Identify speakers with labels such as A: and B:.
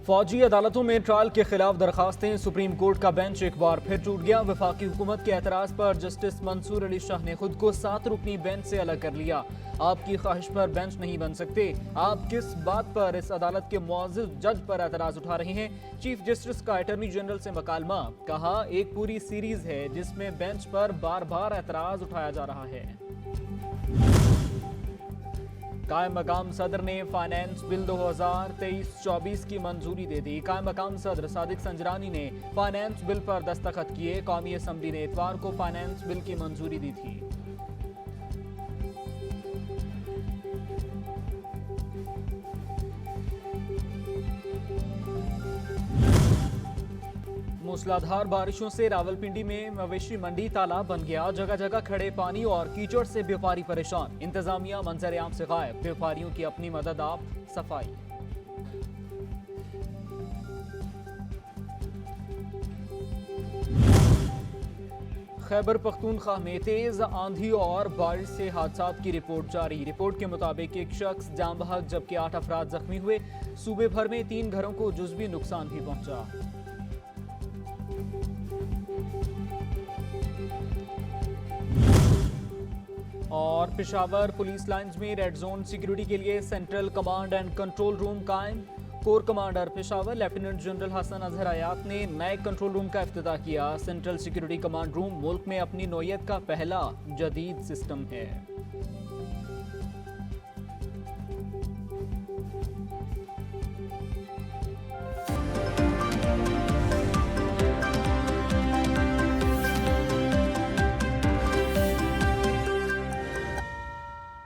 A: फौजी अदालतों में ट्रायल के खिलाफ दरखास्तें, सुप्रीम कोर्ट का बेंच एक बार फिर टूट गया। वफाकी हुकूमत के एतराज पर जस्टिस मंसूर अली शाह ने खुद को 7 रुकनी बेंच से अलग कर लिया। आपकी ख्वाहिश पर बेंच नहीं बन सकते। आप किस बात पर इस अदालत के मुअज़्ज़िज़ जज पर एतराज उठा रहे हैं? चीफ जस्टिस का अटॉर्नी जनरल से मकालमा। कहा, एक पूरी सीरीज है जिसमें बेंच पर बार बार एतराज उठाया जा रहा है। कायम मकाम सदर ने फाइनेंस बिल 2023-24 की मंजूरी दे दी। कायम मकाम सदर सादिक संजरानी ने फाइनेंस बिल पर दस्तखत किए। कौमी असम्बली ने इतवार को फाइनेंस बिल की मंजूरी दी थी। मूसलाधार बारिशों से रावलपिंडी में मवेशी मंडी तालाब बन गया। जगह जगह खड़े पानी और कीचड़ से व्यापारी परेशान। इंतजामिया मंजर-ए-आम से गायब। व्यापारियों की अपनी मदद आप सफाई। खैबर पख्तूनख्वा में तेज आंधी और बारिश से हादसात की रिपोर्ट जारी। रिपोर्ट के मुताबिक एक शख्स जान बहक जबकि 8 अफराद जख्मी हुए। सूबे भर में 3 घरों को जुज़वी नुकसान भी पहुंचा। और पेशावर पुलिस लाइंस में रेड जोन सिक्योरिटी के लिए central command and control room कायम। Corps commander Peshawar lieutenant general Hasan Azhar Hayat ने नए कंट्रोल रूम का इफ्तिताह किया। सेंट्रल सिक्योरिटी कमांड रूम मुल्क में अपनी नौयत का पहला जदीद सिस्टम है।